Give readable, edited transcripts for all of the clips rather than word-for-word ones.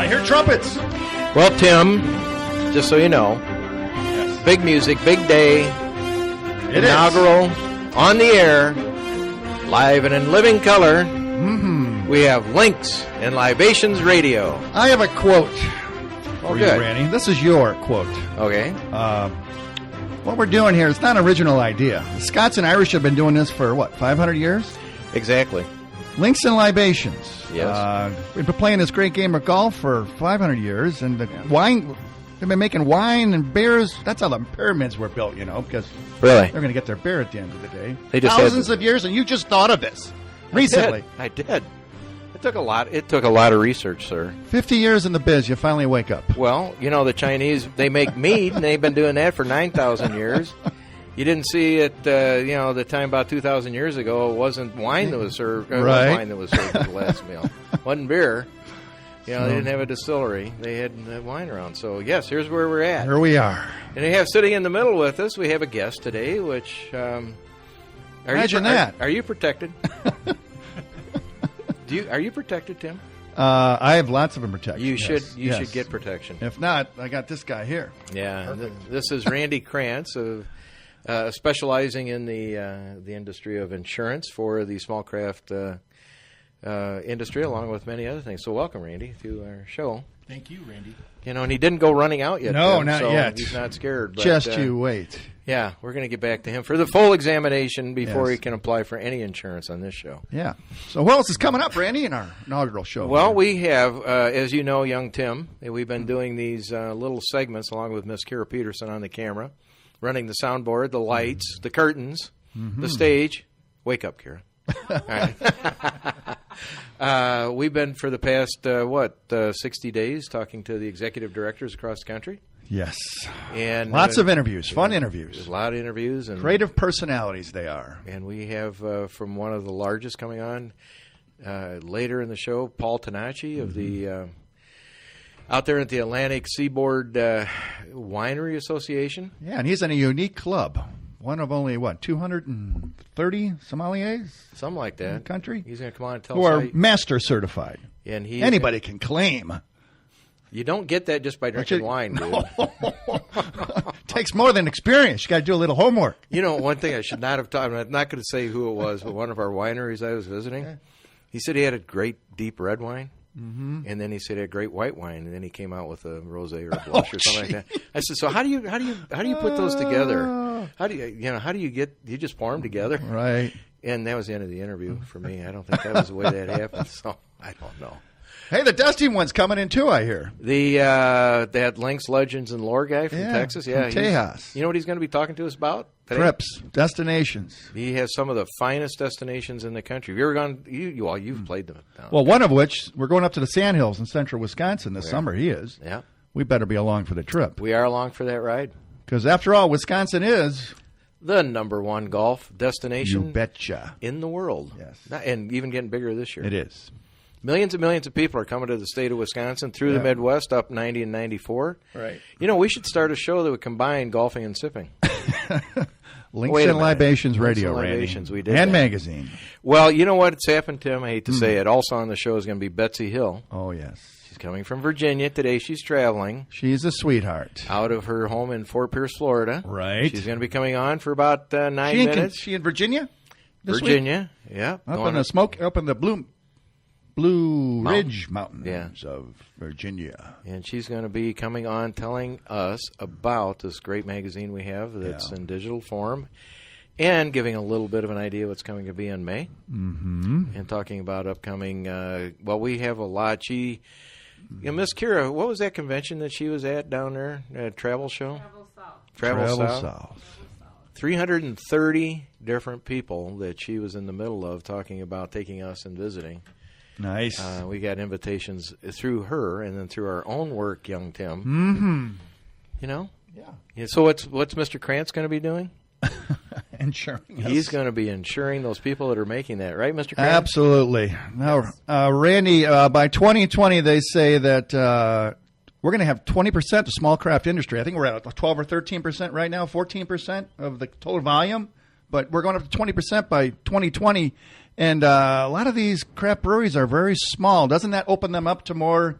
I hear trumpets. Well, Tim, just so you know, big music, big day, inaugural, on the air, live and in living color. Mm-hmm. We have Links and Libations Radio. I have a quote for you, good. Randy. This is your quote. Okay. What we're doing here, it's not an original idea. The Scots and Irish have been doing this for, 500 years? Exactly. Links and Libations. Yes. We've been playing this great game of golf for 500 years, and the wine, they've been making wine and beers. That's how the pyramids were built, because Really? they're going to get their beer at the end of the day. They just Thousands of years, and you just thought of this recently. I did. It took a lot of research, sir. 50 years in the biz, you finally wake up. Well, the Chinese, they make mead, and they've been doing that for 9,000 years. You didn't see it, the time about 2,000 years ago, it wasn't wine that was served. It was wine that was served at the last meal. It wasn't beer. They didn't have a distillery. They had wine around. So, yes, here's where we're at. Here we are. And we have sitting in the middle with us, we have a guest today, which... Imagine that. Are you protected? Are you protected, Tim? I have lots of them protected. You should get protection. If not, I got this guy here. Yeah, this is Randy Krantz, specializing in the industry of insurance for the small craft industry, along with many other things. So welcome, Randy, to our show. Thank you, Randy. And he didn't go running out yet. No, Tim, not so yet. He's not scared. But, Just you wait. Yeah, we're going to get back to him for the full examination before Yes. he can apply for any insurance on this show. Yeah. So what else is coming up, Randy, in our inaugural show? Well, we have, as you know, young Tim, we've been doing these little segments along with Miss Kira Peterson on the camera, running the soundboard, the lights, the curtains, the stage. Wake up, Kira. All right. We've been for the past, 60 days talking to the executive directors across the country. Yes. And lots of interviews, fun interviews. There's a lot of interviews. And creative personalities they are. And we have from one of the largest coming on later in the show, Paul Tanacci of the out there at the Atlantic Seaboard Winery Association. Yeah, and he's in a unique club. One of only, 230 sommeliers? Something like that. In the country? He's going to come on and tell who us. Who are master certified. And anybody can claim. You don't get that just by drinking wine, dude. Takes more than experience. You got to do a little homework. One thing I should not have taught, I'm not going to say who it was, but one of our wineries I was visiting, he said he had a great deep red wine. Mm-hmm. And then he said he had great white wine, and then he came out with a rosé or a blush or something like that. I said, so how do you put those together? How do you just pour them together? Right. And that was the end of the interview for me. I don't think that was the way that happened. So I don't know. Hey, the Dusty one's coming in too, I hear. That Links, Legends, and Lore guy from Texas. Yeah, from Tejas. You know what he's going to be talking to us about today? Trips, destinations. He has some of the finest destinations in the country. Have you ever gone? You've played them. Well, one of which, we're going up to the Sandhills in central Wisconsin this summer. He is. Yeah. We better be along for the trip. We are along for that ride. Because after all, Wisconsin is the number one golf destination. You betcha. In the world. Yes. And even getting bigger this year. It is. Millions and millions of people are coming to the state of Wisconsin through the Midwest, up 90 and 94. Right. We should start a show that would combine golfing and sipping. Links and Libations Radio, Libations, Randy. we did and that. magazine. Well, you know what's happened, Tim? I hate to say it. Also on the show is going to be Betsy Hill. Oh, yes. She's coming from Virginia. Today she's traveling. She's a sweetheart. Out of her home in Fort Pierce, Florida. Right. She's going to be coming on for about 9 minutes. She in Virginia? Virginia, yeah. Up in the Blue Ridge Mountains of Virginia. And she's going to be coming on telling us about this great magazine we have that's in digital form and giving a little bit of an idea what's coming to be in May. Mm-hmm. And talking about upcoming, we have a lot. Miss Kira, what was that convention that she was at down there, travel show? Travel South. 330 different people that she was in the middle of talking about taking us and visiting. Nice. We got invitations through her and then through our own work, young Tim. Mm-hmm. Yeah. So what's Mr. Krantz going to be doing? Insuring. He's going to be insuring those people that are making that, right, Mr. Krantz? Absolutely. Now, Randy, by 2020, they say that we're going to have 20% of small craft industry. I think we're at 12 or 13% right now, 14% of the total volume. But we're going up to 20% by 2020. And a lot of these craft breweries are very small. Doesn't that open them up to more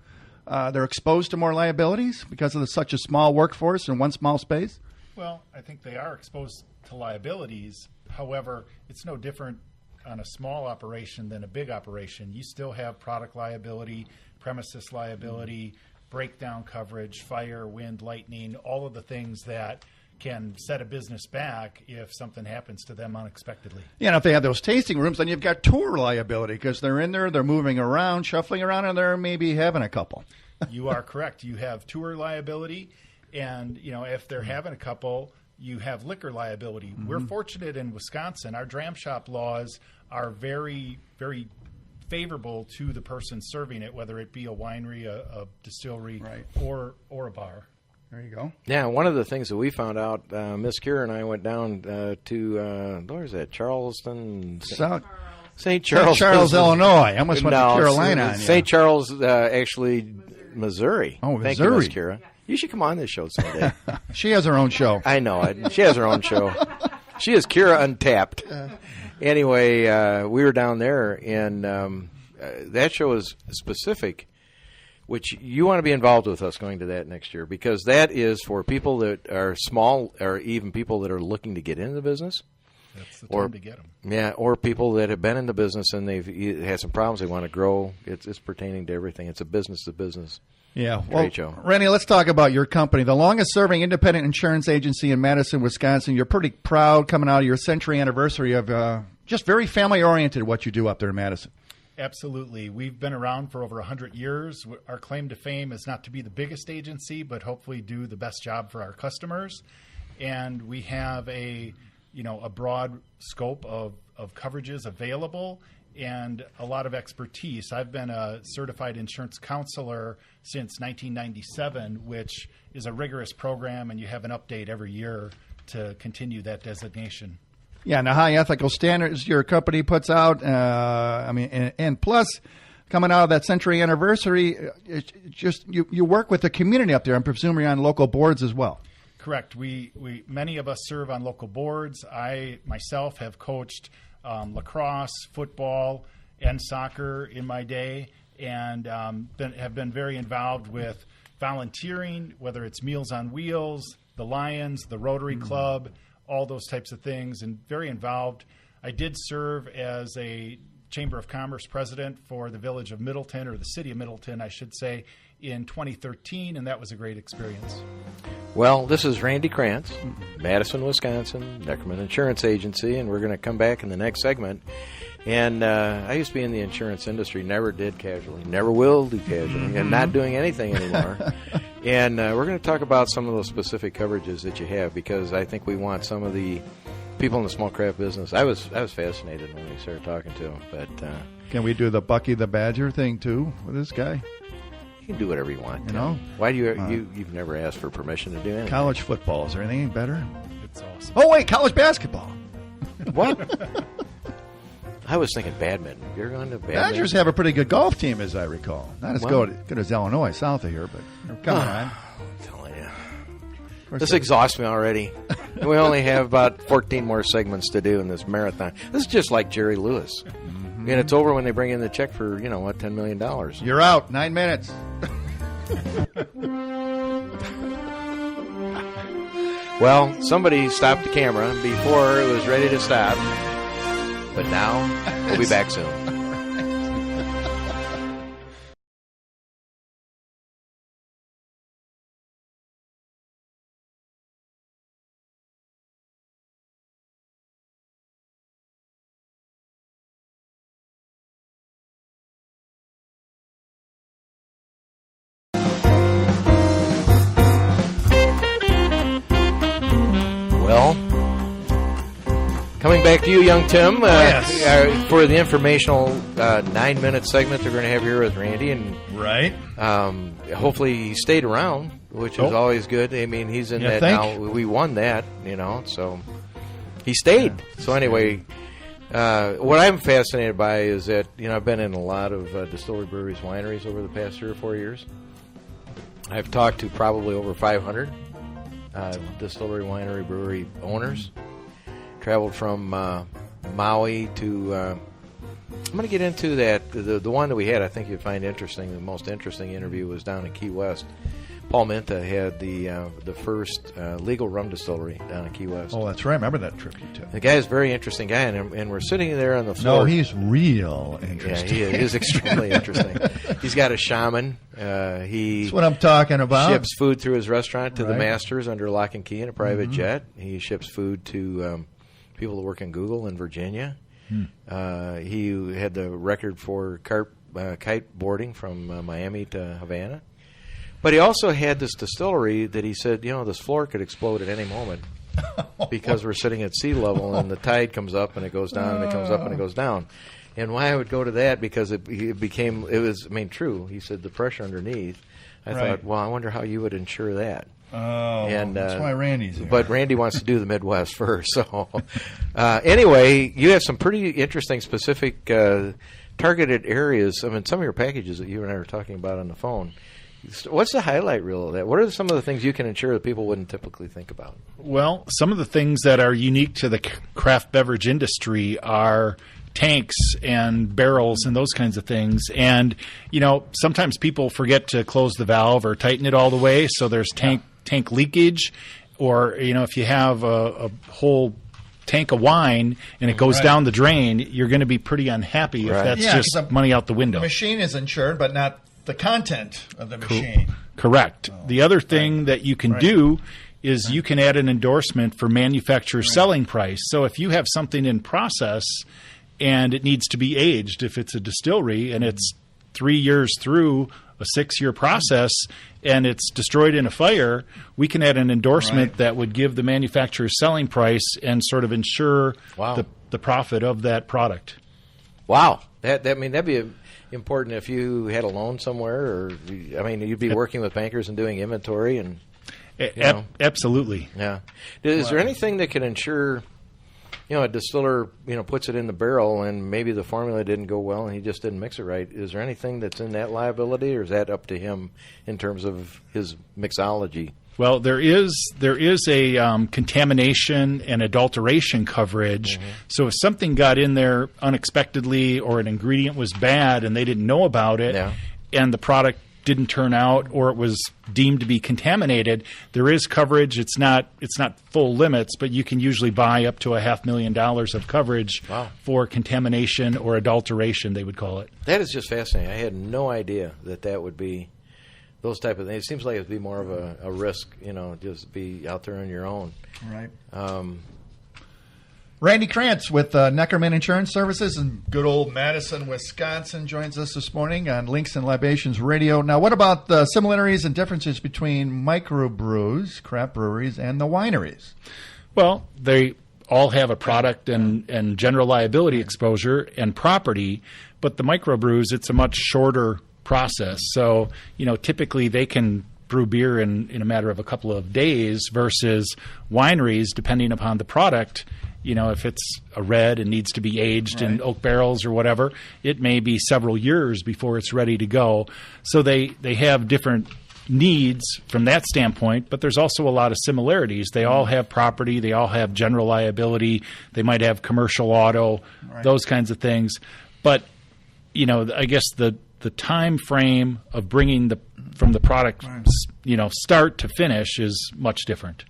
they're exposed to more liabilities because of such a small workforce in one small space? Well, I think they are exposed to liabilities. However, it's no different on a small operation than a big operation. You still have product liability, premises liability, breakdown coverage, fire, wind, lightning, all of the things that can set a business back if something happens to them unexpectedly. Yeah, and if they have those tasting rooms, then you've got tour liability because they're in there, they're moving around, shuffling around, and they're maybe having a couple. You are correct. You have tour liability, and if they're having a couple, you have liquor liability. Mm-hmm. We're fortunate in Wisconsin. Our dram shop laws are very, very favorable to the person serving it, whether it be a winery, a distillery, right, or a bar. There you go. Yeah, one of the things that we found out, Miss Kira and I went down to, where's that, Charleston? St. Charles, Illinois. I almost went to Carolina. St. Charles, actually, Missouri. Oh, Thank Missouri. you, Miss Kira. You should come on this show someday. She has her own show. I know. She has her own show. She is Kira Untapped. Anyway, we were down there, and that show is specific, which you want to be involved with us going to that next year, because that is for people that are small or even people that are looking to get into the business. That's the time to get them. Yeah, or people that have been in the business and they've had some problems, they want to grow. It's pertaining to everything. It's a business-to-business trade show. Randy, let's talk about your company. The longest-serving independent insurance agency in Madison, Wisconsin. You're pretty proud coming out of your century anniversary of just very family-oriented what you do up there in Madison. Absolutely. We've been around for over 100 years. Our claim to fame is not to be the biggest agency, but hopefully do the best job for our customers. And we have a broad scope of coverages available and a lot of expertise. I've been a certified insurance counselor since 1997, which is a rigorous program, and you have an update every year to continue that designation. Yeah, and the high ethical standards your company puts out. And plus, coming out of that century anniversary, it's just you work with the community up there. I'm presuming you're on local boards as well. Correct. We many of us serve on local boards. I myself have coached lacrosse, football, and soccer in my day, and have been very involved with volunteering, whether it's Meals on Wheels, the Lions, the Rotary Club, all those types of things, and very involved. I did serve as a Chamber of Commerce president for the village of Middleton, or the city of Middleton, I should say, in 2013, and that was a great experience. Well, this is Randy Krantz, Madison, Wisconsin, Neckerman Insurance Agency, and we're going to come back in the next segment. And I used to be in the insurance industry, never did casualty, never will do casualty, and not doing anything anymore. And we're going to talk about some of those specific coverages that you have, because I think we want some of the people in the small craft business. I was fascinated when we started talking to them. But can we do the Bucky the Badger thing too with this guy? You can do whatever you want. You know? Why do you've never asked for permission to do anything? College football, is there anything better? It's awesome. Oh wait, college basketball. What? I was thinking badminton. You're going to badminton? Badgers have a pretty good golf team, as I recall. Not as good as Illinois, south of here, but they're coming on. I'm telling you. This exhausts me already. We only have about 14 more segments to do in this marathon. This is just like Jerry Lewis. And it's over when they bring in the check for, $10 million. You're out. 9 minutes. Well, somebody stopped the camera before it was ready to stop. But now, we'll be back soon. Well, coming back to you, young Tim, yes. For the informational 9-minute segment they're going to have here with Randy. And right. Hopefully he stayed around, which is always good. I mean, he's in that now. We won that, so he stayed. Yeah. So anyway, what I'm fascinated by is that, I've been in a lot of distillery, breweries, wineries over the past 3 or 4 years. I've talked to probably over 500 distillery, winery, brewery owners. Traveled from Maui to I'm going to get into that. The one that we had, I think you'd find interesting. The most interesting interview was down in Key West. Paul Minta had the first legal rum distillery down in Key West. Oh, that's right. I remember that trip you took. The guy is a very interesting guy, and we're sitting there on the floor. No, he's real interesting. Yeah, he is extremely interesting. He's got a shaman. He That's what I'm talking about. ships food through his restaurant to the Right. masters under lock and key in a private jet. He ships food to people that work in Google in Virginia. He had the record for kite boarding from Miami to Havana. But he also had this distillery that he said, this floor could explode at any moment because we're sitting at sea level and the tide comes up and it goes down and it comes up and it goes down. And why I would go to that, because it was true. He said the pressure underneath. I thought, well, I wonder how you would ensure that. Oh, And, that's why Randy's here. But Randy wants to do the Midwest first. So, anyway, you have some pretty interesting, specific, targeted areas. I mean, some of your packages that you and I were talking about on the phone. What's the highlight reel of that? What are some of the things you can ensure that people wouldn't typically think about? Well, some of the things that are unique to the craft beverage industry are tanks and barrels and those kinds of things. And, sometimes people forget to close the valve or tighten it all the way, so there's tank leakage. Or, if you have a whole tank of wine and it goes down the drain, you're going to be pretty unhappy if that's just money out the window. The machine is insured, but not the content of the machine. Correct. The other thing that you can do is you can add an endorsement for manufacturer's selling price. So if you have something in process and it needs to be aged, if it's a distillery and it's 3 years through a 6-year process and it's destroyed in a fire, we can add an endorsement that would give the manufacturer's selling price and sort of ensure the profit of that product. Wow. That'd be important if you had a loan somewhere, or you'd be working with bankers and doing inventory and absolutely. Yeah. Is there anything that can ensure, a distiller, puts it in the barrel and maybe the formula didn't go well and he just didn't mix it right? Is there anything that's in that liability, or is that up to him in terms of his mixology? Well, there is a contamination and adulteration coverage. So if something got in there unexpectedly, or an ingredient was bad and they didn't know about it, and the product didn't turn out, or it was deemed to be contaminated, there is coverage. It's not full limits, but you can usually buy up to $500,000 of coverage for contamination or adulteration, they would call it. That is just fascinating. I had no idea that would be those type of things. It seems like it'd be more of a risk, just be out there on your own. Right. Randy Krantz with Neckerman Insurance Services in good old Madison, Wisconsin, joins us this morning on Links and Libations Radio. Now, what about the similarities and differences between microbrews, craft breweries, and the wineries? Well, they all have a product and general liability exposure and property, but the microbrews, it's a much shorter process. So, typically they can brew beer in a matter of a couple of days, versus wineries, depending upon the product, if it's a red and needs to be aged in oak barrels or whatever, it may be several years before it's ready to go. So they have different needs from that standpoint, but there's also a lot of similarities. They all have property, they all have general liability, they might have commercial auto, those kinds of things. But, I guess the time frame of bringing from the product, start to finish is much different.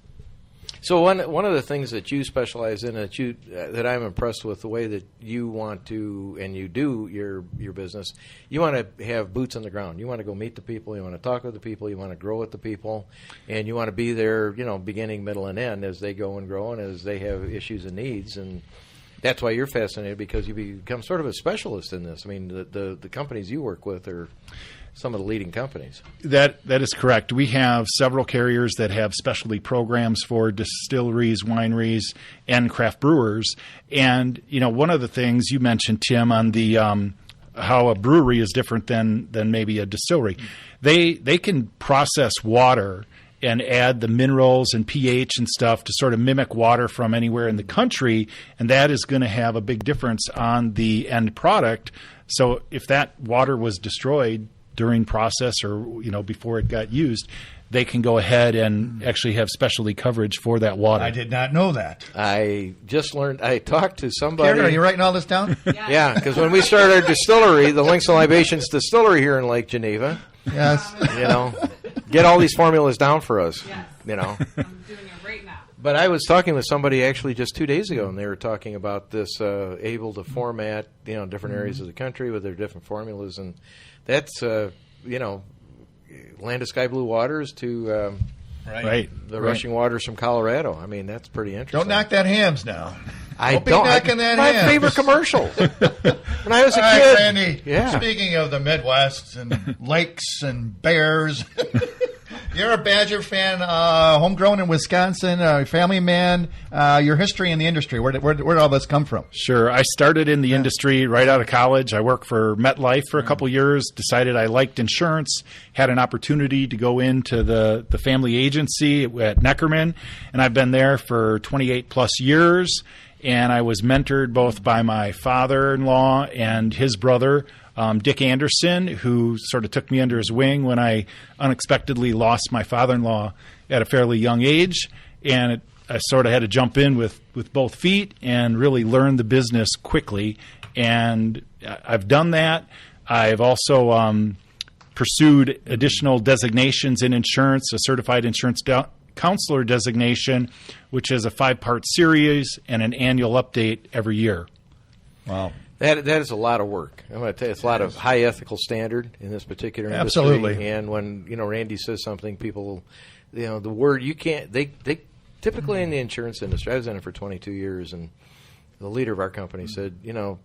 So one of the things that you specialize in, that I'm impressed with, the way that you want to, and you do your business, you want to have boots on the ground. You want to go meet the people, you want to talk with the people, you want to grow with the people, and you want to be there, beginning, middle, and end as they go and grow and as they have issues and needs. And that's why you're fascinated, because you become sort of a specialist in this. I mean, the companies you work with are some of the leading companies. That is correct. We have several carriers that have specialty programs for distilleries, wineries, and craft brewers. And, one of the things you mentioned, Tim, on the how a brewery is different than maybe a distillery. They can process water and add the minerals and pH and stuff to sort of mimic water from anywhere in the country, and that is going to have a big difference on the end product. So if that water was destroyed during process or before it got used, they can go ahead and actually have specialty coverage for that water. I did not know that. I just learned. I talked to somebody. Karen, are you writing all this down? Yeah, because when we started our distillery, the Links and Libations Distillery here in Lake Geneva, Yes. Get all these formulas down for us. Yes. I'm doing it right now. But I was talking with somebody actually just 2 days ago, and they were talking about this able to format, different areas of the country with their different formulas, and that's, land of sky blue waters to the rushing waters from Colorado. I mean, that's pretty interesting. Don't knock that hams now. Don't be knocking that my hams. favorite commercial. When I was a All kid. right, Randy. Yeah. Speaking of the Midwest and lakes and bears, you're a Badger fan, homegrown in Wisconsin, family man. Your history in the industry, where did all this come from? Sure. I started in the industry right out of college. I worked for MetLife for a couple years, decided I liked insurance, had an opportunity to go into the family agency at Neckerman, and I've been there for 28 plus years. And I was mentored both by my father-in-law and his brother, Dick Anderson, who sort of took me under his wing when I unexpectedly lost my father-in-law at a fairly young age. And I sort of had to jump in with both feet and really learn the business quickly. And I've done that. I've also pursued additional designations in insurance, a certified insurance counselor designation, which is a 5-part series and an annual update every year. Wow. That is a lot of work. I'm going to tell you, it's a lot of high ethical standard in this particular industry. Absolutely. And when Randy says something, people, the word you can't. They typically in the insurance industry. I was in it for 22 years, and the leader of our company said,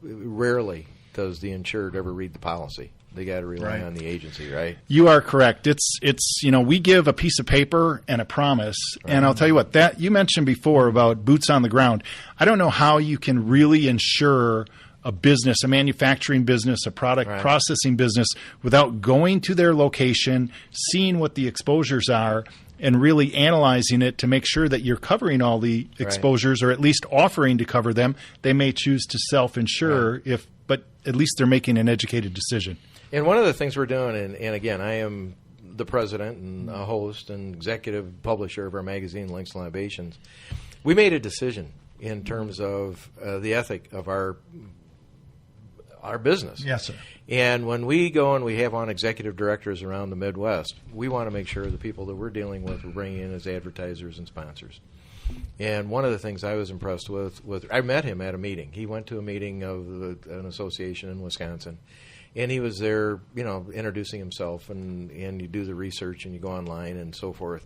rarely does the insured ever read the policy. They got to rely on the agency, right? You are correct. It's we give a piece of paper and a promise, and I'll tell you what, that you mentioned before about boots on the ground. I don't know how you can really insure a business, a manufacturing business, a product processing business without going to their location, seeing what the exposures are, and really analyzing it to make sure that you're covering all the exposures, or at least offering to cover them. They may choose to self-insure, but at least they're making an educated decision. And one of the things we're doing, and again, I am the president and a host and executive publisher of our magazine, Links and Libations. We made a decision in terms of the ethic of our business. Yes, sir. And when we go and we have on executive directors around the Midwest, we want to make sure the people that we're dealing with we're bringing in as advertisers and sponsors. And one of the things I was impressed with I met him at a meeting. He went to a meeting of an association in Wisconsin. And he was there, introducing himself, and you do the research and you go online and so forth.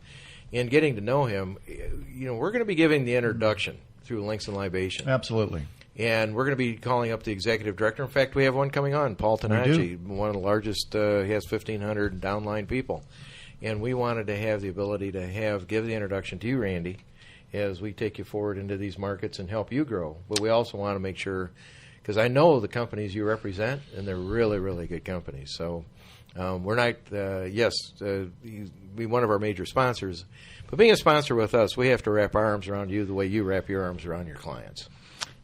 And getting to know him, we're going to be giving the introduction through Links and Libation. Absolutely. And we're going to be calling up the executive director. In fact, we have one coming on, Paul Tonacci, one of the largest. He has 1,500 downline people. And we wanted to have the ability to give the introduction to you, Randy, as we take you forward into these markets and help you grow. But we also want to make sure, because I know the companies you represent, and they're really, really good companies. So we're not, be one of our major sponsors. But being a sponsor with us, we have to wrap our arms around you the way you wrap your arms around your clients.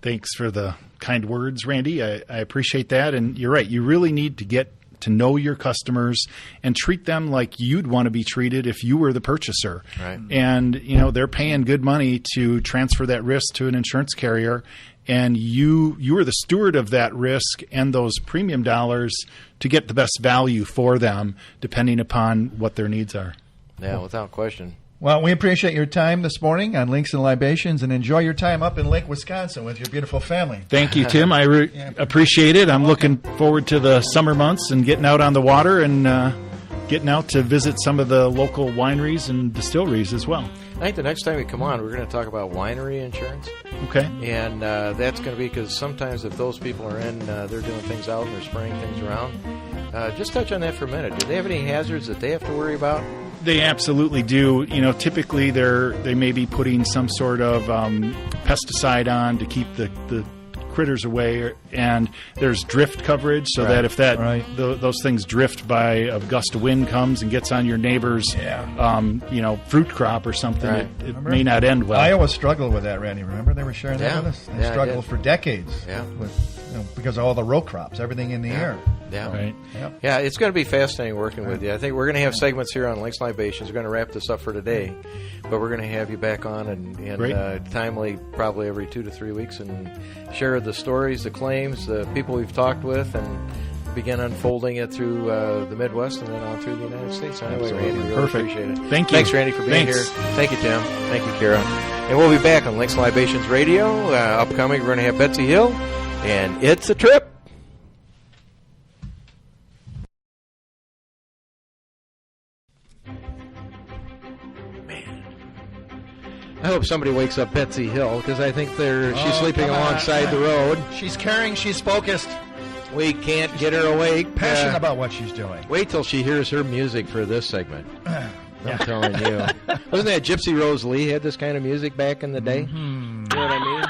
Thanks for the kind words, Randy. I appreciate that. And you're right. You really need to get to know your customers and treat them like you'd want to be treated if you were the purchaser. Right. And, they're paying good money to transfer that risk to an insurance carrier. And you are the steward of that risk and those premium dollars to get the best value for them, depending upon what their needs are. Yeah, without question. Well, we appreciate your time this morning on Links and Libations, and enjoy your time up in Lake, Wisconsin with your beautiful family. Thank you, Tim. I appreciate it. I'm looking forward to the summer months and getting out on the water and getting out to visit some of the local wineries and distilleries as well. I think the next time we come on, we're going to talk about winery insurance. Okay. And that's going to be because sometimes if those people are in, they're doing things out and they're spraying things around. Just touch on that for a minute. Do they have any hazards that they have to worry about? They absolutely do. Typically they may be putting some sort of pesticide on to keep the critters away, and there's drift coverage so that if those things drift by a gust of wind comes and gets on your neighbor's fruit crop or something, it may not end well. Iowa struggled with that, Randy. Remember they were sharing that with us? They struggled for decades with, because of all the row crops, everything in the air. Yeah. Right. Yep. Yeah, it's going to be fascinating working with you. I think we're going to have segments here on Links Libations. We're going to wrap this up for today, but we're going to have you back on and timely, probably every 2 to 3 weeks, and share the stories, the claims, the people we've talked with, and begin unfolding it through the Midwest and then on through the United States. Anyway, Randy, we really appreciate it. Thank you. Thanks, Randy, for being here. Thank you, Tim. Thank you, Kara. And we'll be back on Links Libations Radio. Upcoming, we're going to have Betsy Hill, and it's a trip. I hope somebody wakes up Betsy Hill, because I think she's sleeping alongside the road. She's caring. She's focused. We can't get her awake. Passionate about what she's doing. Wait till she hears her music for this segment. I'm telling you. Wasn't that Gypsy Rose Lee had this kind of music back in the day? Mm-hmm. You know what I mean?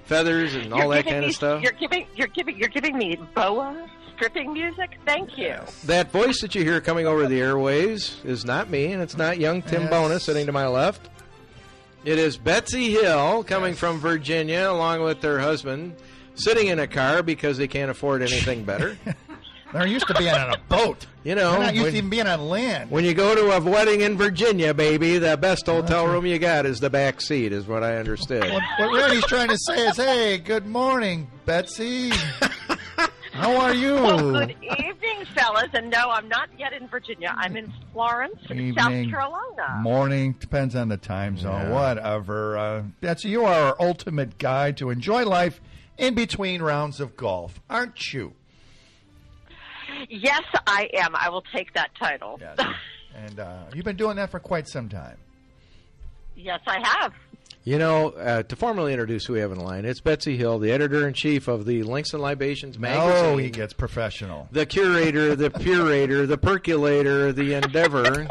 Feathers and all that kind of stuff. You're giving me boa stripping music. Thank you. That voice that you hear coming over the airwaves is not me, and it's not young Tim Bona sitting to my left. It is Betsy Hill coming from Virginia, along with her husband, sitting in a car because they can't afford anything better. They're used to being on a boat. You know, they're not used to even being on land. When you go to a wedding in Virginia, baby, the best hotel room you got is the back seat, is what I understood. What Randy's trying to say is, hey, good morning, Betsy. How are you? Well, good evening, fellas. And no, I'm not yet in Virginia. I'm in Florence, South Carolina. Morning. Depends on the time zone. Yeah. Whatever. Betsy, you are our ultimate guide to enjoy life in between rounds of golf, aren't you? Yes, I am. I will take that title. Yes. And you've been doing that for quite some time. Yes, I have. You know, to formally introduce who we have in line, it's Betsy Hill, the editor-in-chief of the Links and Libations magazine. Oh, he gets professional. The curator, the purator, the percolator, the endeavor.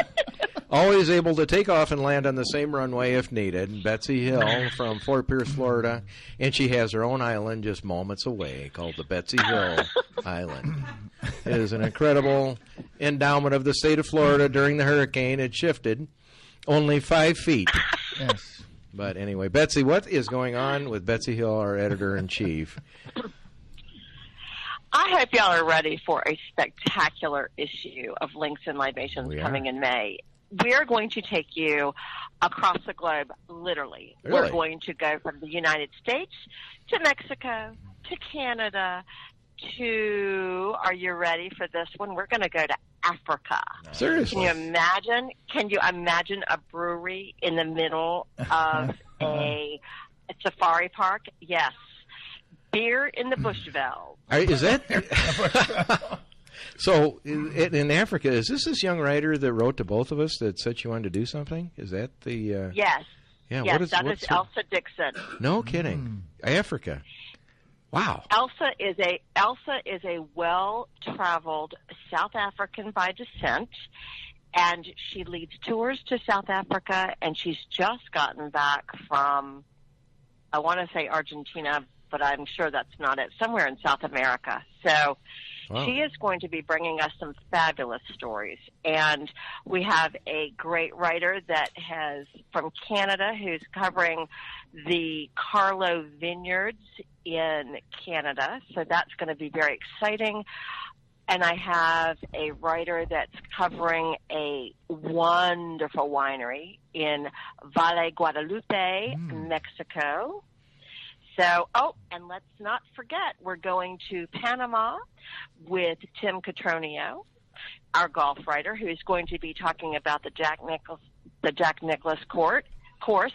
Always able to take off and land on the same runway if needed. Betsy Hill from Fort Pierce, Florida. And she has her own island just moments away called the Betsy Hill Island. It is an incredible endowment of the state of Florida during the hurricane. It shifted only 5 feet. Yes. But anyway, Betsy, what is going on with Betsy Hill, our editor-in-chief? I hope y'all are ready for a spectacular issue of Links and Libations coming in May. We're going to take you across the globe, literally. Really? We're going to go from the United States to Mexico to Canada to, are you ready for this one? We're going to go to Africa. Seriously? Can you imagine a brewery in the middle of a safari park? Yes. Beer in the Bushveld. Is that... So, in Africa, is this young writer that wrote to both of us that said she wanted to do something? Is that the... Yes. Yeah, yes, that is Elsa Dixon. No kidding. Africa. Wow. Elsa is a well-traveled South African by descent, and she leads tours to South Africa, and she's just gotten back from, I want to say Argentina, but I'm sure that's not it, somewhere in South America. So she is going to be bringing us some fabulous stories. And we have a great writer that has from Canada who's covering the Carlo Vineyards in Canada. So that's going to be very exciting. And I have a writer that's covering a wonderful winery in Valle Guadalupe, Mexico. So, and let's not forget, we're going to Panama with Tim Catronio, our golf writer, who's going to be talking about the Jack Nicklaus course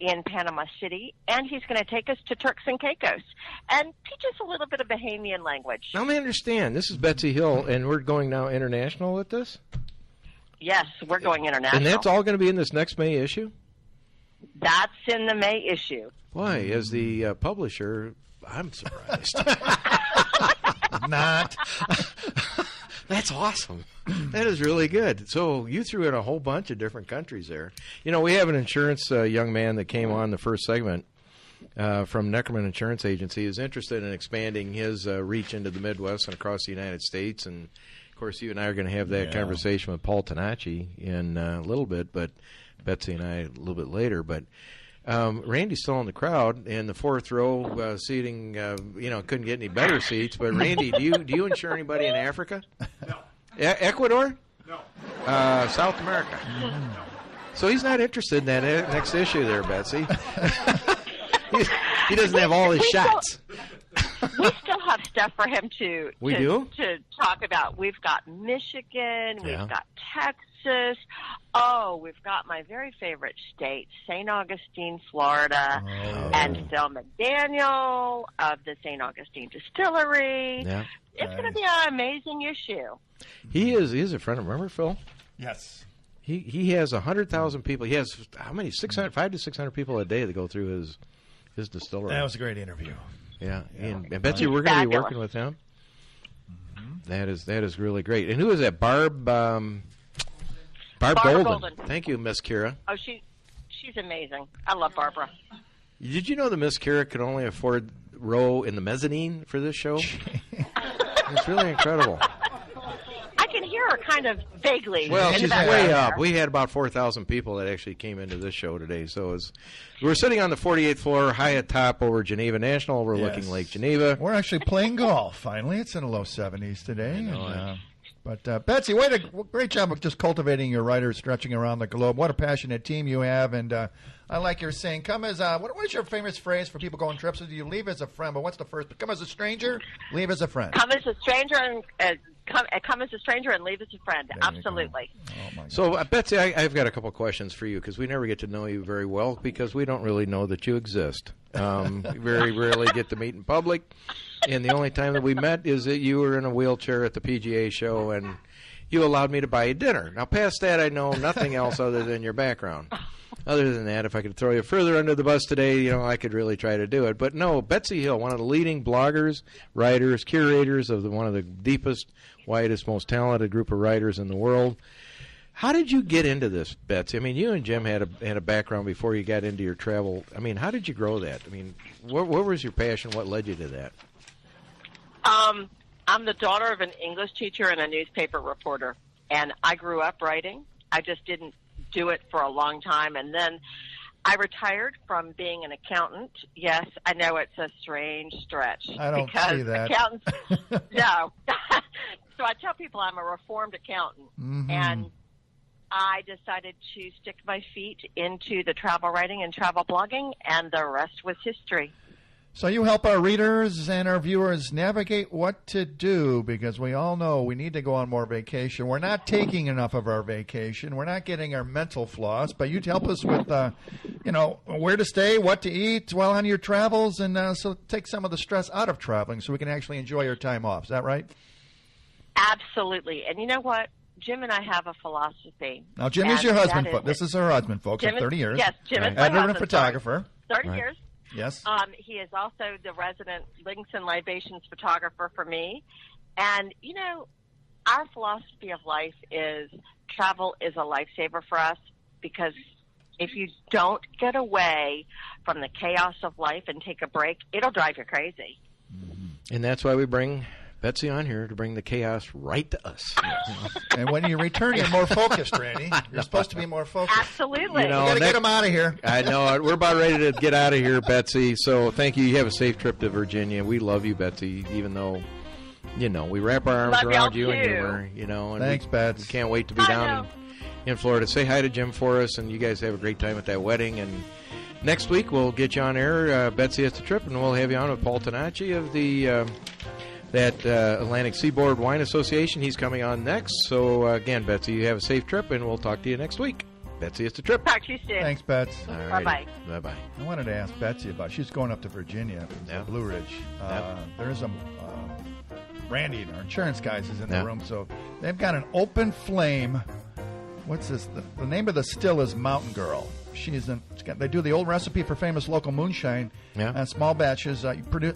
in Panama City, and he's going to take us to Turks and Caicos and teach us a little bit of Bahamian language. Now, let me understand. This is Betsy Hill, and we're going now international with this? Yes, we're going international. And that's all going to be in this next May issue? That's in the May issue. Why, as the publisher, I'm surprised. Not. That's awesome. That is really good. So you threw in a whole bunch of different countries there. You know, we have an insurance young man that came on the first segment from Neckerman Insurance Agency. Is interested in expanding his reach into the Midwest and across the United States. And, of course, you and I are going to have that conversation with Paul Tonacci in a little bit, but Betsy and I a little bit later. But Randy's still in the crowd in the fourth row seating. Couldn't get any better seats. But Randy, do you insure anybody in Africa? No. Ecuador? No. South America? No. So he's not interested in that next issue there, Betsy. He doesn't have all his shots. We still have stuff for him to talk about. We've got Michigan. We've got Texas. Oh, we've got my very favorite state, St. Augustine, Florida, and Phil McDaniel of the St. Augustine Distillery. Yeah. It's going to be an amazing issue. He is a friend of, remember, Phil? Yes. He has 100,000 people. He has how many? 500 to 600 people a day that go through his distillery. That was a great interview. Yeah. And Betsy, we're going to be working with him. Mm-hmm. That is really great. And who is that? Barb Golden. Thank you, Miss Kira. Oh, she's amazing. I love Barbara. Did you know that Miss Kira could only afford row in the mezzanine for this show? It's really incredible. I can hear her kind of vaguely. Well, she's way up. We had about 4,000 people that actually came into this show today. So we're sitting on the 48th floor, high atop over Geneva National, overlooking Lake Geneva. We're actually playing golf, finally. It's in the low 70s today. But Betsy, great job of just cultivating your writers, stretching around the globe. What a passionate team you have. And I like your saying, come as what is your famous phrase for people going trips? You leave as a friend, but what's the first? Come as a stranger, leave as a friend. Come as a stranger and come as a stranger and leave as a friend. Absolutely. Oh, my so, Betsy, I've got a couple questions for you because we never get to know you very well because we don't really know that you exist. We very rarely get to meet in public. And the only time that we met is that you were in a wheelchair at the PGA show and you allowed me to buy you dinner. Now, past that, I know nothing else other than your background. Other than that, if I could throw you further under the bus today, I could really try to do it. But no, Betsy Hill, one of the leading bloggers, writers, curators of one of the deepest, widest, most talented group of writers in the world. How did you get into this, Betsy? I mean, you and Jim had a background before you got into your travel. I mean, how did you grow that? I mean, what was your passion? What led you to that? I'm the daughter of an English teacher and a newspaper reporter, and I grew up writing. I just didn't do it for a long time, and then I retired from being an accountant. Yes, I know it's a strange stretch. I don't see that. Accountants, no. So I tell people I'm a reformed accountant, and I decided to stick my feet into the travel writing and travel blogging, and the rest was history. So you help our readers and our viewers navigate what to do because we all know we need to go on more vacation. We're not taking enough of our vacation. We're not getting our mental floss. But you'd help us with, where to stay, what to eat while on your travels, and so take some of the stress out of traveling so we can actually enjoy your time off. Is that right? Absolutely. And you know what? Jim and I have a philosophy. Now, Jim is your husband. This is her husband, folks, of 30 years. Yes, Jim is my editor husband. and photographer. 30 years. Yes. He is also the resident Livingston Libations photographer for me. And, our philosophy of life is travel is a lifesaver for us because if you don't get away from the chaos of life and take a break, it'll drive you crazy. And that's why we bring Betsy on here to bring the chaos right to us. And when you return, you're more focused, Randy. You're supposed to be more focused. Absolutely. We got to get him out of here. I know. We're about ready to get out of here, Betsy. So thank you. You have a safe trip to Virginia. We love you, Betsy, even though, we wrap our arms around you and and thanks, Betsy. We can't wait to be down in Florida. Say hi to Jim for us, and you guys have a great time at that wedding. And next week, we'll get you on air. Betsy has the trip, and we'll have you on with Paul Tonacci of the... Atlantic Seaboard Wine Association. He's coming on next. So, again, Betsy, you have a safe trip, and we'll talk to you next week. Betsy, it's the trip. Talk to you soon. Thanks, Betsy. Bye-bye. Bye-bye. I wanted to ask Betsy about, she's going up to Virginia, Blue Ridge. There's a, Randy, our insurance guys, is in the room, so they've got an open flame. What's this? The name of the still is Mountain Girl. They do the old recipe for famous local moonshine, small batches,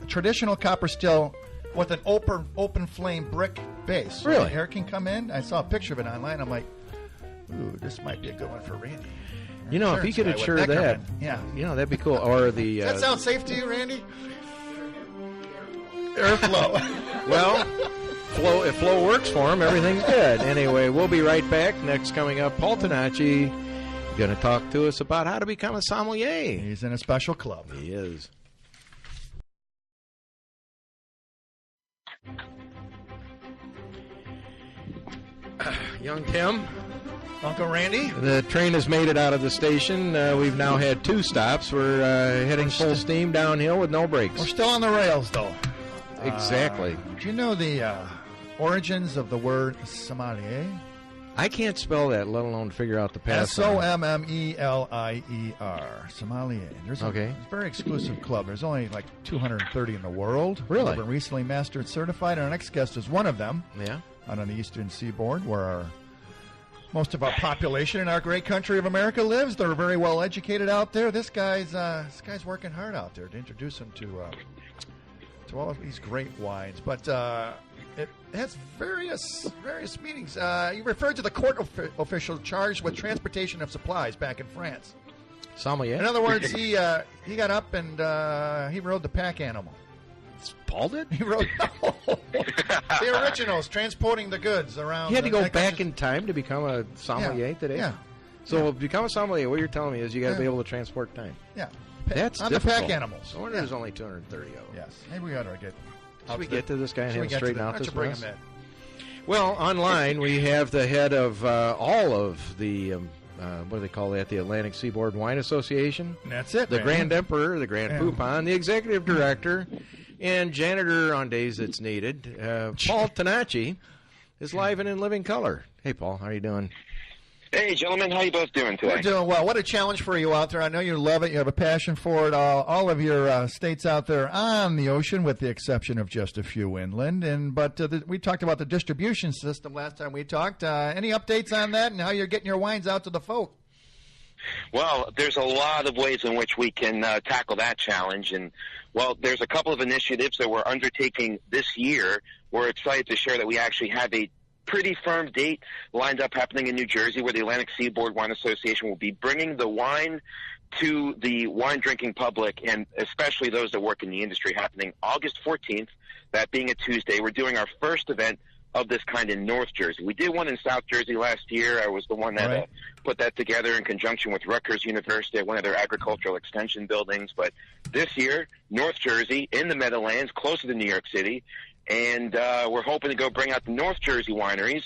traditional copper still, with an open flame brick base. Really? So air can come in. I saw a picture of it online. I'm like, ooh, this might be a good one for Randy. If he could insure that, that'd be cool. Or the does that sound safe to you, Randy? Airflow. Well, if flow works for him, everything's good. Anyway, we'll be right back. Next coming up, Paul Tonacci going to talk to us about how to become a sommelier. He's in a special club. He is. Young Tim, Uncle Randy? the train has made it out of the station. We've now had 2 stops. We're heading full steam downhill with no brakes. We're still on the rails, though. Exactly. Do you know the origins of the word sommelier? I can't spell that, let alone figure out the past. Sommelier. Sommelier. There's Okay. a very exclusive club. There's only like 230 in the world. Really? They've been recently mastered certified, and our next guest is one of them. Yeah. Out on the eastern seaboard, where most of our population in our great country of America lives. They're very well educated out there. This guy's working hard out there to introduce them to all of these great wines. But it has various meanings. You referred to the court official charged with transportation of supplies back in France. Sommelier. In other words, he got up and he rode the pack animal. Paul did? He wrote the originals, transporting the goods around. You had to go that back country. in time to become a sommelier today? Yeah. So to become a sommelier, what you're telling me is you got to be Yeah. able to transport time. Yeah. That's on difficult. the pack animals. No wonder there's only 230 of them. Yes. Maybe we ought to get. Should we get to this guy and have him straighten out this bring mess? him in. Well, online we have the head of all of the, what do they call that, the Atlantic Seaboard Wine Association. That's it. The man. Grand Emperor, the Grand Yeah. Poupon, the Executive Director, and janitor on days it's needed. Paul Tanacci is live and in living color. Hey, Paul, how are you doing? Hey, gentlemen, how you both doing today? We're doing well. What a challenge for you out there. I know you love it. You have a passion for it. All of your states out there on the ocean, with the exception of just a few inland. But we talked about the distribution system last time we talked. Any updates on that and how you're getting your wines out to the folk? Well, there's a lot of ways in which we can tackle that challenge. And, well, there's a couple of initiatives that we're undertaking this year. We're excited to share that we actually have a pretty firm date lined up happening in New Jersey, where the Atlantic Seaboard Wine Association will be bringing the wine to the wine drinking public, and especially those that work in the industry, happening August 14th, that being a Tuesday. We're doing our first event of this kind in North Jersey. We did one in South Jersey last year. I was the one that put that together in conjunction with Rutgers University at one of their agricultural extension buildings. But this year, North Jersey, in the Meadowlands, closer to New York City, and we're hoping to go bring out the North Jersey wineries,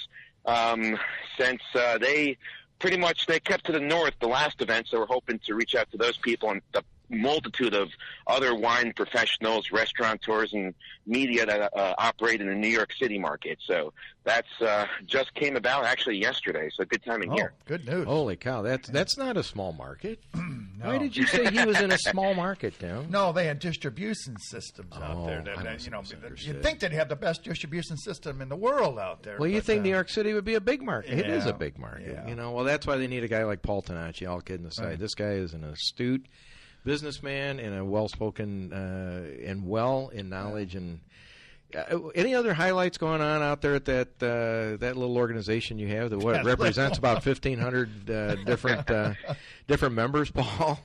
since they pretty much they kept to the north the last event, so we're hoping to reach out to those people and the multitude of other wine professionals, restaurateurs, and media that operate in the New York City market. So that's just came about actually yesterday, so good timing here. Good news. Holy cow, that's not a small market. Why did you say he was in a small market, Tim? No, they had distribution systems out there. I That, must you have know, misunderstood. you'd think they'd have the best distribution system in the world out there. Well, you but, think New York City would be a big market. It is yeah, a big market. yeah. You know, well, that's why they need a guy like Paul Tanacci, all kidding aside. Right. This guy is an astute businessman and a well-spoken and well in knowledge. And any other highlights going on out there at that little organization you have that what represents about 1,500 different members, Paul?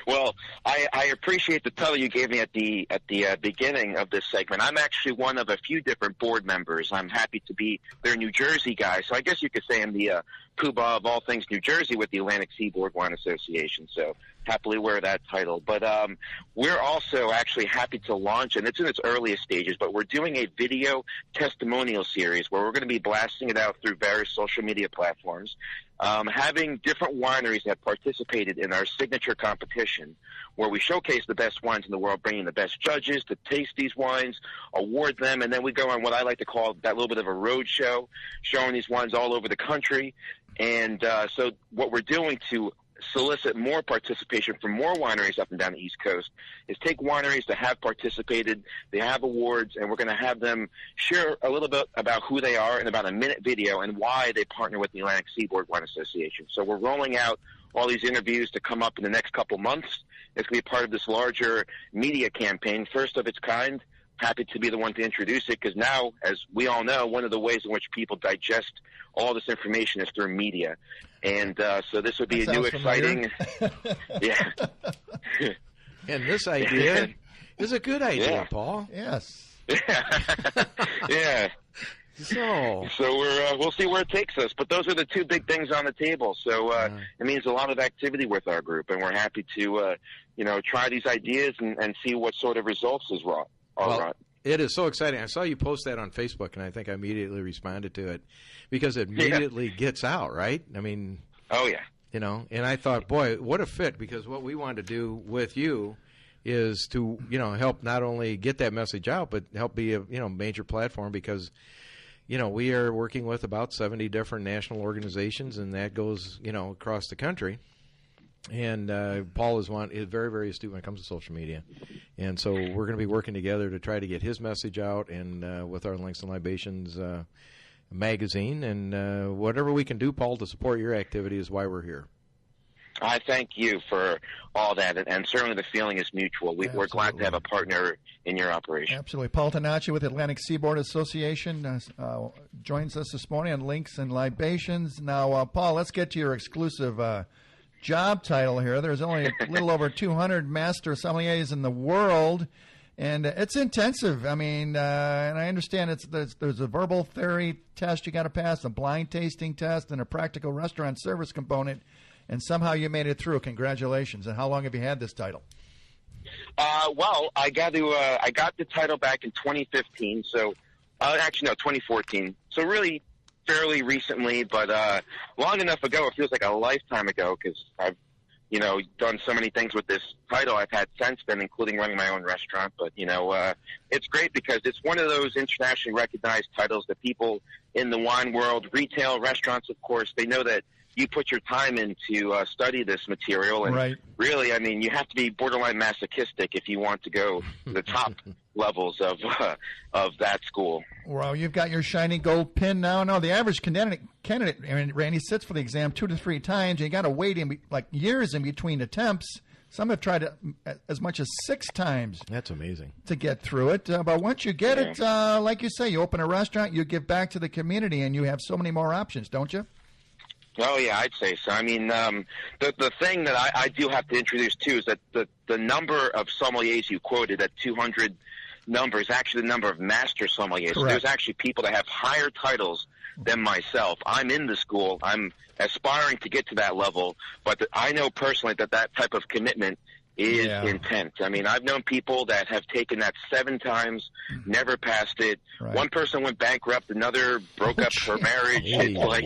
Well, I appreciate the title you gave me at the beginning of this segment. I'm actually one of a few different board members. I'm happy to be their New Jersey guy, so I guess you could say I'm the poobah of all things New Jersey with the Atlantic Seaboard Wine Association. So happily wear that title. But we're also actually happy to launch, and it's in its earliest stages, but we're doing a video testimonial series where we're going to be blasting it out through various social media platforms, having different wineries that participated in our signature competition, where we showcase the best wines in the world, bringing the best judges to taste these wines, award them, and then we go on what I like to call that little bit of a road show, showing these wines all over the country. And so what we're doing to solicit more participation from more wineries up and down the East Coast is take wineries that have participated, they have awards, and we're going to have them share a little bit about who they are in about a minute video and why they partner with the Atlantic Seaboard Wine Association. So we're rolling out all these interviews to come up in the next couple months. It's going to be part of this larger media campaign, first of its kind. Happy to be the one to introduce it, because now, as we all know, one of the ways in which people digest all this information is through media. And so this would be a new, exciting... Yeah. And this idea is a good idea, Yeah. Paul. Yes. Yeah. So we'll see where it takes us. But those are the two big things on the table. So it means a lot of activity with our group, and we're happy to try these ideas and see what sort of results is wrought. It is so exciting. I saw you post that on Facebook, and I think I immediately responded to it because it immediately gets out, right? I mean, oh yeah, and I thought, boy, what a fit, because what we wanted to do with you is to help not only get that message out, but help be a major platform, because we are working with about 70 different national organizations, and that goes across the country. And Paul is very, very astute when it comes to social media. And so we're going to be working together to try to get his message out, and with our Links and Libations magazine. And whatever we can do, Paul, to support your activity is why we're here. I thank you for all that, and certainly the feeling is mutual. We're glad to have a partner in your operation. Absolutely. Paul Tanacci with Atlantic Seaboard Association joins us this morning on Links and Libations. Now, Paul, let's get to your exclusive job title here. There's only a little over 200 master sommeliers in the world, and it's intensive. I mean, and I understand there's a verbal theory test you got to pass, a blind tasting test, and a practical restaurant service component, and somehow you made it through. Congratulations. And how long have you had this title? Well, I got the title back in 2015, so actually no, 2014. So really fairly recently, but long enough ago, it feels like a lifetime ago, because I've done so many things with this title I've had since then, including running my own restaurant. But it's great because it's one of those internationally recognized titles that people in the wine world, retail, restaurants, of course, they know that you put your time in to study this material, and right. Really, I mean, you have to be borderline masochistic if you want to go to the top levels of that school. Well, you've got your shiny gold pin now. No, the average candidate, I mean, Randy, sits for the exam 2 to 3 times. You got to wait years in between attempts. Some have tried as much as 6 times. That's amazing to get through it. But once you get it, like you say, you open a restaurant, you give back to the community, and you have so many more options, don't you? Oh, yeah, I'd say so. I mean, the thing that I do have to introduce, too, is that the number of sommeliers you quoted, that 200 number, is actually the number of master sommeliers. Correct. So there's actually people that have higher titles than myself. I'm in the school. I'm aspiring to get to that level. But I know personally that type of commitment is intense. I mean, I've known people that have taken that 7 times, never passed it. Right. One person went bankrupt, another broke up her marriage. It's like,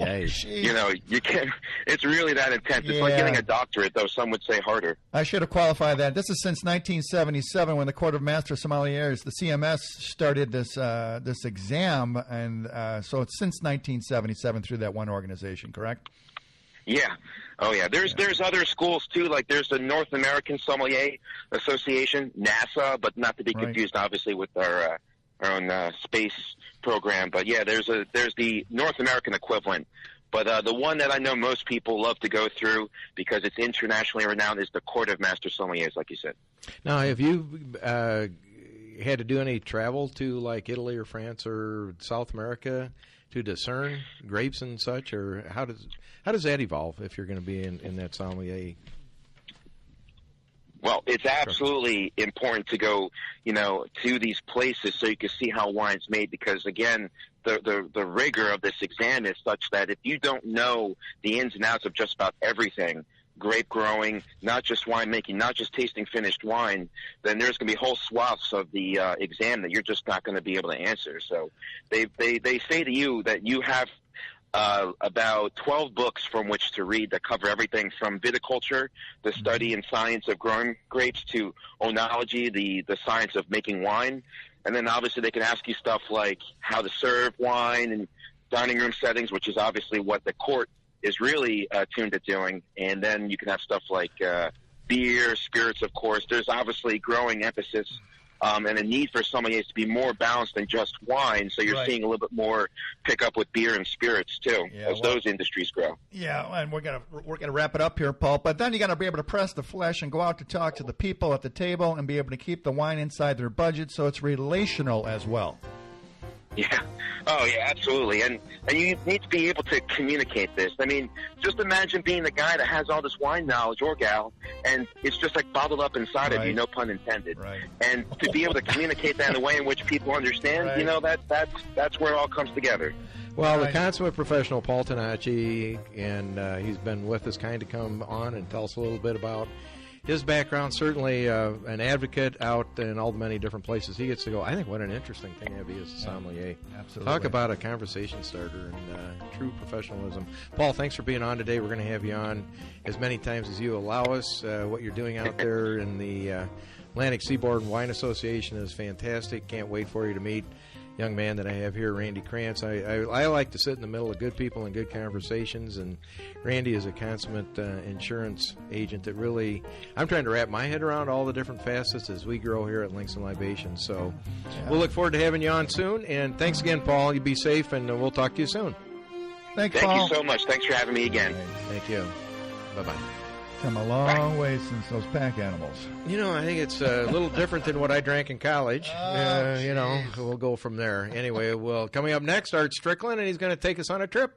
you can't, it's really that intense. It's like getting a doctorate, though some would say harder. I should have qualified that. This is since 1977 when the Court of Master Sommeliers, the CMS, started this exam, and so it's since 1977 through that one organization, correct? Yeah. Oh, yeah. There's other schools, too. Like there's the North American Sommelier Association, NASA, but not to be confused, obviously, with our own space program. But, yeah, there's the North American equivalent. But the one that I know most people love to go through because it's internationally renowned is the Court of Master Sommeliers, like you said. Now, have you had to do any travel to, like, Italy or France or South America to discern grapes and such, or how does that evolve if you're going to be in that sommelier? Well, it's absolutely important to go, to these places so you can see how wine's made, because again, the rigor of this exam is such that if you don't know the ins and outs of just about everything, grape growing, not just winemaking, not just tasting finished wine, then there's going to be whole swaths of the exam that you're just not going to be able to answer. So they say to you that you have about 12 books from which to read that cover everything from viticulture, the study and science of growing grapes, to oenology, the science of making wine. And then obviously they can ask you stuff like how to serve wine and dining room settings, which is obviously what the court is really tuned at doing. And then you can have stuff like beer, spirits, of course. There's obviously growing emphasis and a need for sommeliers to be more balanced than just wine. So you're seeing a little bit more pick up with beer and spirits too, as those industries grow. Yeah, and we're gonna wrap it up here, Paul. But then you got to be able to press the flesh and go out to talk to the people at the table and be able to keep the wine inside their budget, so it's relational as well. Yeah. Oh, yeah, absolutely. And you need to be able to communicate this. I mean, just imagine being the guy that has all this wine knowledge, or gal, and it's just like bottled up inside of you, no pun intended. Right. And to be able to communicate that in a way in which people understand, you know, that's where it all comes together. Well, the consummate professional, Paul Tonacci, and he's been with us, kind to come on and tell us a little bit about his background. Certainly an advocate out in all the many different places he gets to go. I think what an interesting thing to have as a sommelier. Absolutely. Talk about a conversation starter and true professionalism. Paul, thanks for being on today. We're going to have you on as many times as you allow us. What you're doing out there in the Atlantic Seaboard Wine Association is fantastic. Can't wait for you to meet young man that I have here, Randy Krantz. I like to sit in the middle of good people and good conversations, and Randy is a consummate insurance agent that really, I'm trying to wrap my head around all the different facets as we grow here at Links and Libations. So we'll look forward to having you on soon, and thanks again, Paul. You be safe, and we'll talk to you soon. Thank you so much. Thanks for having me again. Thank you. Bye-bye. Come a long way since those pack animals. You know, I think it's a little different than what I drank in college. You know, we'll go from there. Anyway, coming up next, Art Strickland, and he's going to take us on a trip.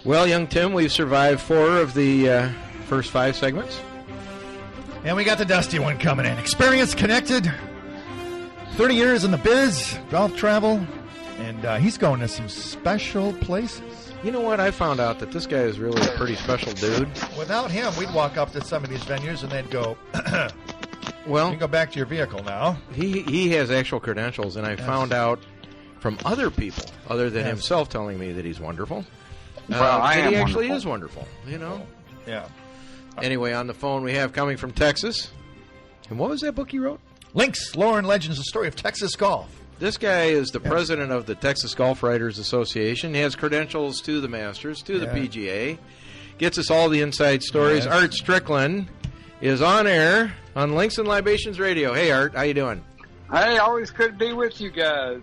Well, young Tim, we've survived 4 of the first 5 segments. And we got the dusty one coming in. Experience connected, 30 years in the biz, golf travel, and he's going to some special places. You know what? I found out that this guy is really a pretty special dude. Without him, we'd walk up to some of these venues and they'd go, well, you can go back to your vehicle now. He has actual credentials, and I found out from other people, other than himself, telling me that he's wonderful. Well, he actually is wonderful, you know? Yeah. Anyway, on the phone we have, coming from Texas. And what was that book you wrote? Links, Lore, and Legends, the story of Texas golf. This guy is the president of the Texas Golf Writers Association. He has credentials to the Masters, to the PGA. Gets us all the inside stories. Yes. Art Strickland is on air on Links and Libations Radio. Hey, Art, how you doing? Hey, always good to be with you guys.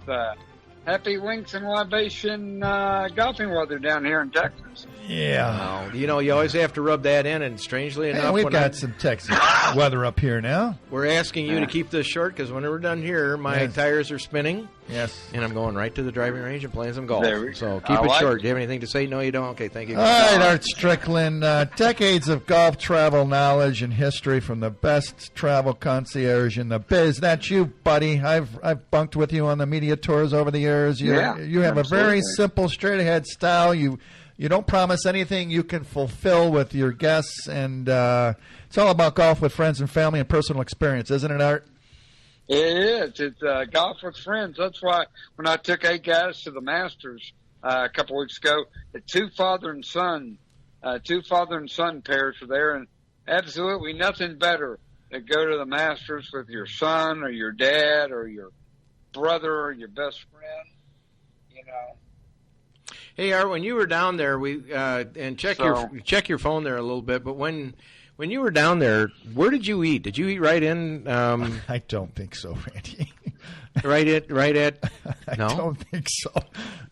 Happy Links and Libation golfing weather down here in Texas. Yeah. You know, you always have to rub that in, and strangely enough, we've got some Texas weather up here now. We're asking you to keep this short because when we're done here, my tires are spinning. Yes. And I'm going right to the driving range and playing some golf. So keep it short. Do you have anything to say? No, you don't? Okay, thank you. All right, Art Strickland. Decades of golf travel knowledge and history from the best travel concierge in the biz. That's you, buddy. I've bunked with you on the media tours over the years. You have a very simple, straight-ahead style. You don't promise anything you can fulfill with your guests, and it's all about golf with friends and family and personal experience, isn't it, Art? It is. It's golf with friends. That's why when I took 8 guys to the Masters a couple weeks ago, the two father and son pairs were there, and absolutely nothing better than go to the Masters with your son or your dad or your brother or your best friend, you know. Hey, Art, when you were down there, check your phone there a little bit. But when you were down there, where did you eat? Did you eat right in? I don't think so, Randy. Right at? No, I don't think so.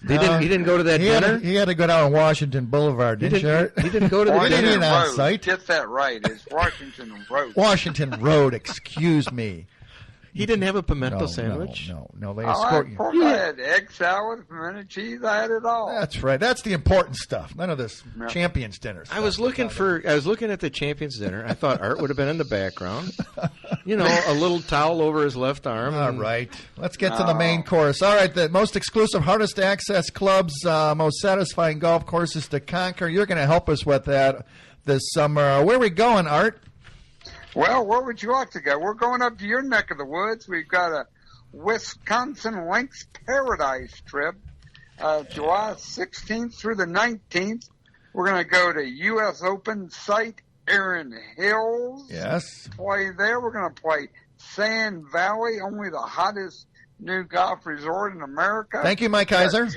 He didn't go to that dinner. He had to go down Washington Boulevard, didn't you? He didn't go to the dinner. On site. Get that right. It's Washington Road. Washington Road. Excuse me. He didn't have a pimento sandwich? No. They escort you. I had egg salad, pimento cheese. I had it all. That's right. That's the important stuff. None of this Champions dinner stuff. I was looking at the Champions dinner. I thought Art would have been in the background. You know, a little towel over his left arm. All right. Let's get to the main course. All right. The most exclusive, hardest to access clubs, most satisfying golf courses to conquer. You're going to help us with that this summer. Where are we going, Art? Well, where would you like to go? We're going up to your neck of the woods. We've got a Wisconsin Links Paradise trip, July 16th through the 19th. We're going to go to U.S. Open site Erin Hills. Yes. Play there. We're going to play Sand Valley, only the hottest new golf resort in America. Thank you, Mike Kaiser.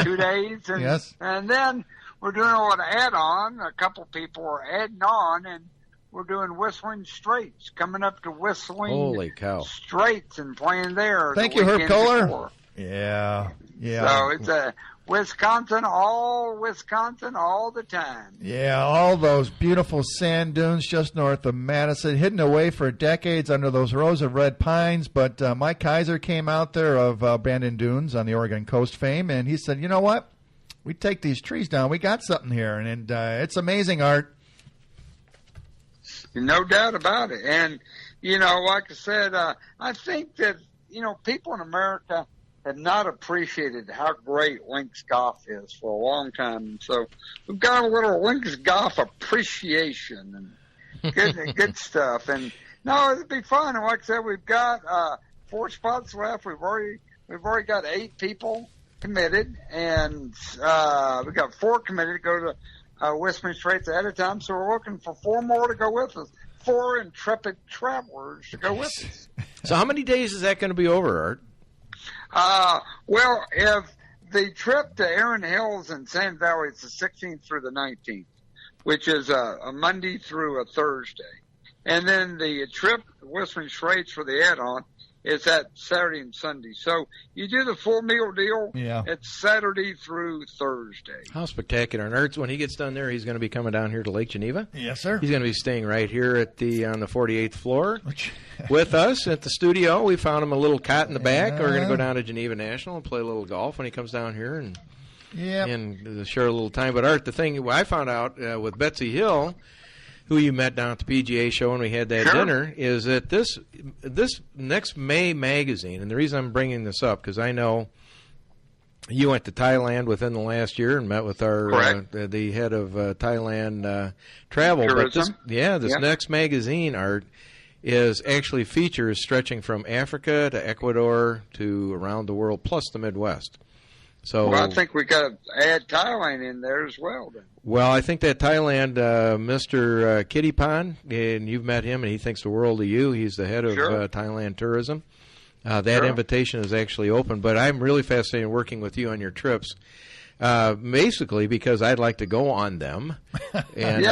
2 days. And, yes. And then we're doing a little add-on. A couple people are adding on, and we're doing Whistling Straits, coming up to Whistling Straits and playing there. Thank you, Herb Kohler. Yeah. So it's Wisconsin all the time. Yeah, all those beautiful sand dunes just north of Madison, hidden away for decades under those rows of red pines. But Mike Kaiser came out there of Bandon Dunes on the Oregon coast fame, and he said, you know what? We take these trees down. We got something here, and it's amazing, Art. No doubt about it. And, like I said, I think that, people in America have not appreciated how great links golf is for a long time. And so we've got a little links golf appreciation and good stuff. And no, it'd be fun. And like I said, we've got 4 spots left. We've already got 8 people committed, and we got 4 committed to go to Whistling Straits ahead of time. So we're looking for 4 more to go with us. 4 intrepid travelers to go with us. So how many days is that going to be over, Art? Well, if the trip to Erin Hills and Sand Valley is the 16th through the 19th, which is a Monday through a Thursday. And then the trip to Whistling Straits for the add-on is that Saturday and Sunday. So you do the full meal deal. Yeah. It's Saturday through Thursday. How spectacular. And Art's, when he gets done there, he's going to be coming down here to Lake Geneva. Yes, sir. He's going to be staying right here on the 48th floor with us at the studio. We found him a little cot in the back. We're going to go down to Geneva National and play a little golf when he comes down here and share a little time. But Art, the thing I found out with Betsy Hill, who you met down at the PGA show when we had that dinner, is that this next May magazine, and the reason I'm bringing this up, because I know you went to Thailand within the last year and met with our the head of Thailand travel. Tourism. But this next magazine, Art, is actually features stretching from Africa to Ecuador to around the world, plus the Midwest. So, well, I think we got to add Thailand in there as well, then. Well, I think that Thailand, Mr. Kittipan, and you've met him, and he thinks the world of you. He's the head of Thailand Tourism. That invitation is actually open, but I'm really fascinated working with you on your trips, basically because I'd like to go on them. And,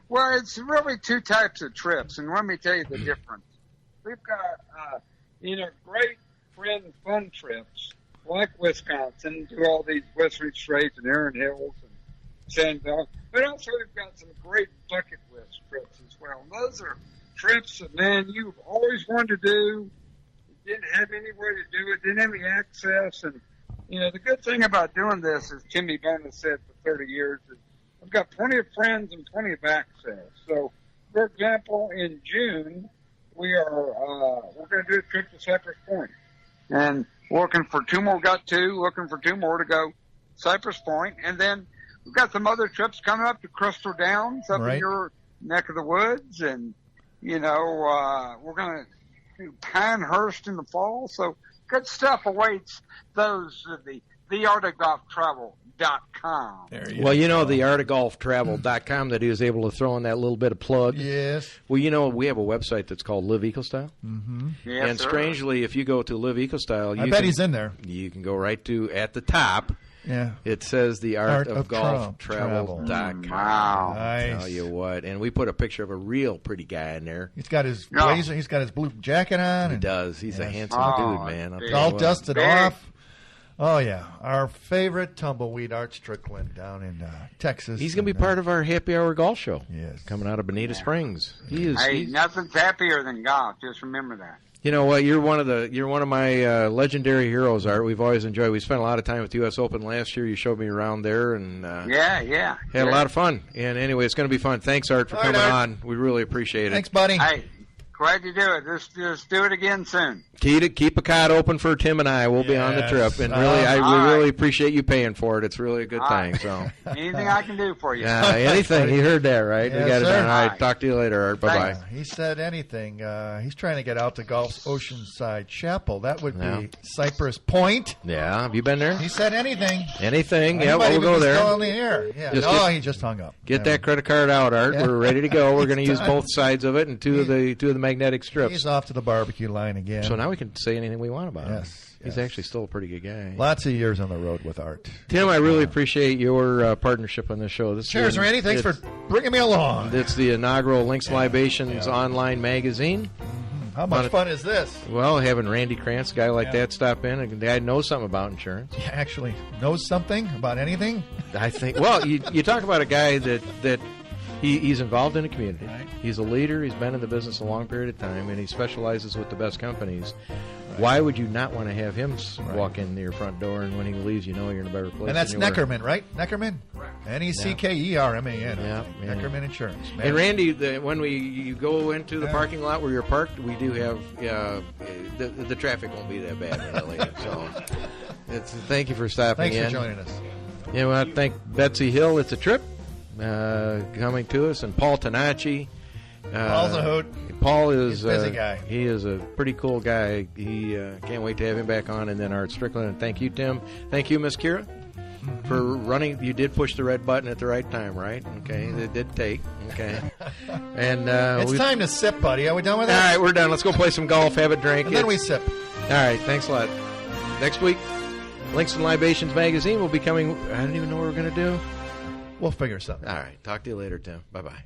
well, it's really 2 types of trips, and let me tell you the difference. We've got, great friend fun trips, like Wisconsin, do all these Whistling Straits and Erin Hills and Sand Valley. But also we've got some great bucket list trips as well. And those are trips that, man, you've always wanted to do. You didn't have anywhere to do it, didn't have any access. And, the good thing about doing this, as Timmy Bona said for 30 years, is I've got plenty of friends and plenty of access. So, for example, in June, we're going to do a trip to Cypress Point. And looking for 2 more, got 2, looking for 2 more to go Cypress Point. And then we've got some other trips coming up to Crystal Downs up in your neck of the woods. And, we're going to do Pinehurst in the fall. So good stuff awaits those of the theartofgolftravel.com. Well, theartofgolftravel.com that he was able to throw in that little bit of plug. Yes. Well, we have a website that's called Live Ecostyle. Mm-hmm. Yes, and strangely, if you go to Live Ecostyle, I bet he's in there. You can go right to, at the top, it says theartofgolftravel.com. Wow. Nice. I'll tell you what. And we put a picture of a real pretty guy in there. He's got his blazer, he's got his blue jacket on. He does. He's a handsome dude, man. All dusted off. Oh, yeah. Our favorite tumbleweed, Art Strickland, down in Texas. He's going to be part of our happy hour golf show. Yes. Coming out of Bonita Springs. Nothing's happier than golf. Just remember that. You know what? You're one of my legendary heroes, Art. We've always enjoyed. We spent a lot of time with U.S. Open last year. You showed me around there, and had a lot of fun. And anyway, it's going to be fun. Thanks, Art, for coming on. We really appreciate it. Thanks, buddy. Hey, glad to do it. Just do it again soon. Keep a cot open for Tim and I. We'll be on the trip, and we really appreciate you paying for it. It's really a good thing. So anything I can do for you? Anything. You heard that, right? Yes, we got it sir. done. All right. Talk to you later, Art. Bye bye. He said anything. He's trying to get out to Golf's Oceanside Chapel. That would be Cypress Point. Yeah. Have you been there? He said anything. Anything. Yeah, we'll go there. Still in the air. Yeah. He just hung up. Get that credit card out, Art. We're ready to go. We're going to use both sides of it and two of the magnetic strips. He's off to the barbecue line again. So now we can say anything we want about him. Yes. He's actually still a pretty good guy. Lots of years on the road with Art. Tim, I really appreciate your partnership on this show. Cheers, Randy. Thanks for bringing me along. It's the inaugural Links Libations online magazine. Mm-hmm. How much fun is this? Well, having Randy Krantz, a guy like that, stop in, a guy knows something about insurance. Yeah, actually knows something about anything. I think. Well, you talk about a guy that he's involved in the community. Right. He's a leader. He's been in the business a long period of time, and he specializes with the best companies. Right. Why would you not want to have him walk in your front door, and when he leaves, you know you're in a better place? And that's Neckerman, right? Neckerman? Neckerman. Yeah. Neckerman Insurance. Man. And Randy, when you go into the parking lot where you're parked, we do have the traffic won't be that bad when I leave. So, thank you for stopping in. Thanks for joining us. Yeah, well, I thank Betsy Hill. It's a trip coming to us, and Paul Tanacci. Paul's a hoot. Paul is He's a busy guy. He is a pretty cool guy. He can't wait to have him back on. And then Art Strickland. And thank you, Tim. Thank you, Miss Kira, for running. You did push the red button at the right time, right? Okay, it did take. Okay, and it's time to sip, buddy. Are we done with that? All right, we're done. Let's go play some golf, have a drink, and then we sip. All right, thanks a lot. Next week, Links and Libations magazine will be coming. I don't even know what we're going to do. We'll figure something. All right, talk to you later, Tim. Bye bye.